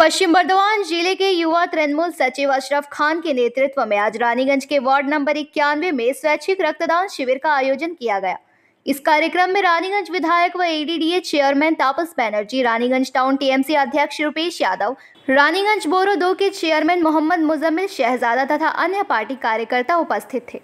पश्चिम बर्धमान जिले के युवा तृणमूल सचिव अशरफ खान के नेतृत्व में आज रानीगंज के वार्ड नंबर 91 में स्वैच्छिक रक्तदान शिविर का आयोजन किया गया। इस कार्यक्रम में रानीगंज विधायक व एडीडीए चेयरमैन तापस बैनर्जी, रानीगंज टाउन टीएमसी अध्यक्ष रुपेश यादव, रानीगंज बोरो 2 के चेयरमैन मोहम्मद मुजम्मिल शहजादा तथा अन्य पार्टी कार्यकर्ता उपस्थित थे।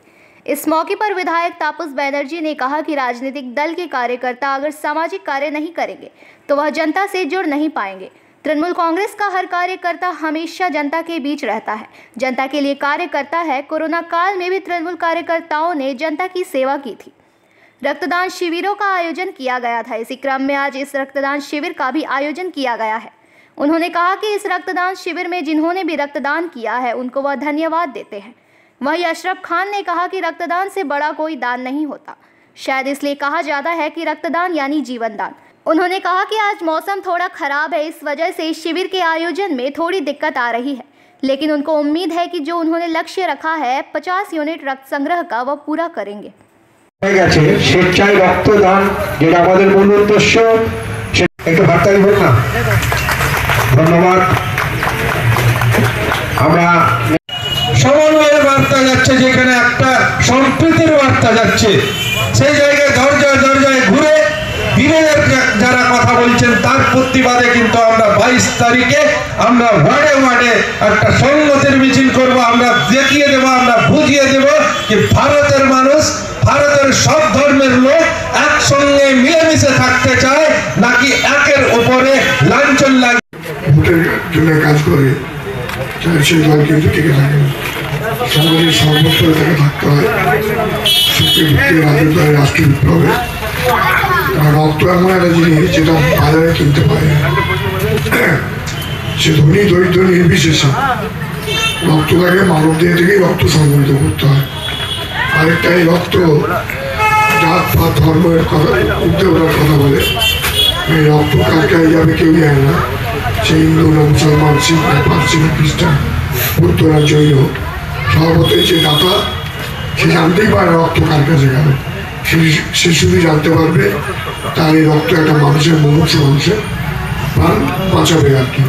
इस मौके पर विधायक तापस बैनर्जी ने कहा कि राजनीतिक दल के कार्यकर्ता अगर सामाजिक कार्य नहीं करेंगे तो वह जनता से जुड़ नहीं पाएंगे। तृणमूल कांग्रेस का हर कार्यकर्ता हमेशा जनता के बीच रहता है, जनता के लिए कार्य करता है। कोरोना काल में भी तृणमूल कार्यकर्ताओं ने जनता की सेवा की थी। रक्तदान शिविरों का आयोजन किया गया था। इसी क्रम में आज इस रक्तदान शिविर का भी आयोजन किया गया है। उन्होंने कहा कि इस रक्तदान शिविर में जिन्होंने भी रक्तदान किया है उनको वह धन्यवाद देते हैं। वहीं अशरफ खान ने कहा कि रक्तदान से बड़ा कोई दान नहीं होता, शायद इसलिए कहा जाता है कि रक्तदान यानी जीवन दान। उन्होंने कहा कि आज मौसम थोड़ा खराब है, इस वजह से इस शिविर के आयोजन में थोड़ी दिक्कत आ रही है, लेकिन उनको उम्मीद है कि जो उन्होंने लक्ष्य रखा है 50 यूनिट रक्त संग्रह का वह पूरा करेंगे। स्वेच्छाय रक्तदान যেটা আমাদের মূল উদ্দেশ্য একটু হাততালি হোক না। ধন্যবাদ। আমরা সমন্বয়ের বার্তা যাচ্ছে, যেখানে একটা সম্প্রীতির বার্তা যাচ্ছে, সেই জায়গায় দরজায় ঘুরে বিরোধের যারা কথা বলছেন তার প্রতিবাদে কিন্তু আমরা 22 তারিখে আমরা ওয়ার্ডে একটা সংগঠনের মিছিল করব। আমরা দেখিয়ে দেব, আমরা বুঝিয়ে দেব যে ভারতের মানুষ, ভারতের সব ধর্মের লোক একসঙ্গে মিলেমিশে থাকতে চায়, নাকি একের উপরে লাঞ্ছন লাগে। ভোটের জন্য কাজ করে সেই দল কিন্তু টিকে থাকে না। সমাজের সর্বস্তরে তাকে থাকতে হয়। সুখে দুঃখে রাষ্ট্রীয় বিপ্লবে রক্ত এমন একটা জিনিস যেটা বাজারে কিনতে পারে, সে ধনী দরিদ্র নির্বিশেষে রক্তটাকে মানবদেহ থেকেই রক্ত সংগঠিত করতে হয়। আরেকটা এই রক্ত জাত বা ধর্মের কথা উদ্যোগের কথা বলে, এই রক্ত কাকে যাবে কেউ জানে না। সে হিন্দু না মুসলমান, শিখ না পার্সি না খ্রিস্টান, বৌদ্ধ না জৈন, সর্বতই যে দাতা সে জানতেই পারে রক্ত কার কাছে গেল। সে শুধু জানতে পারবে তার এই রক্ত একটা মানুষের মুমূর্ষু মানুষের প্রাণ বাঁচাবে আর কি।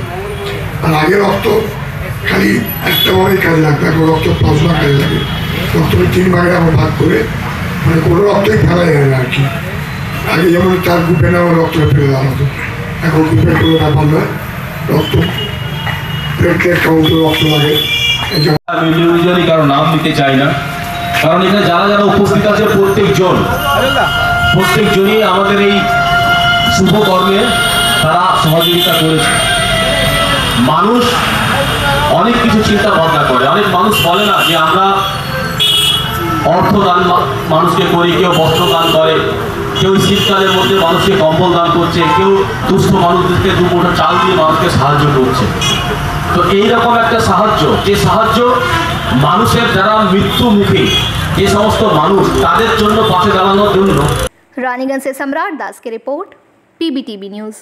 আর আগে রক্ত খালি একটা ভাবেই কাজে লাগবে, এখন রক্ত প্লাজমা কাজে লাগে। রক্তকে 3 ভাগে আমরা ভাগ করে, মানে কোনো রক্তই ফেলা যায় না আর কি। আগে যেমন তার গ্রুপে নেওয়া রক্তটা ফেলে দেওয়া হতো, এখন গ্রুপের কোনো ব্যাপার নয়। রক্ত প্লেটলেট কাউন্টে রক্ত লাগে। আমি কারো নাম দিতে চাই না, কারণ এখানে যারা উপস্থিত আছে প্রত্যেকজনই আমাদের এই শুভ কর্মে তারা সহযোগিতা করেছে। মানুষ অনেক কিছু চিন্তা ভাবনা করে, অনেক মানুষ বলে না যে আমরা অর্থ দান মানুষকে করি, কেউ বস্ত্র দান করে, কেউ শীতকালের মধ্যে মানুষকে কম্বল দান করছে, কেউ দুস্থ মানুষদেরকে 2 মুঠো চাল দিয়ে মানুষকে সাহায্য করছে। তো এইরকম একটা সাহায্য, যে সাহায্য মানুষের যারা মৃত্যু মুখে যে সমস্ত মানুষ তাদের জন্য পাশে দাঁড়ানোর জন্য। रानीगंज से सम्राट दास की रिपोर्ट, पीबीटीवी न्यूज़।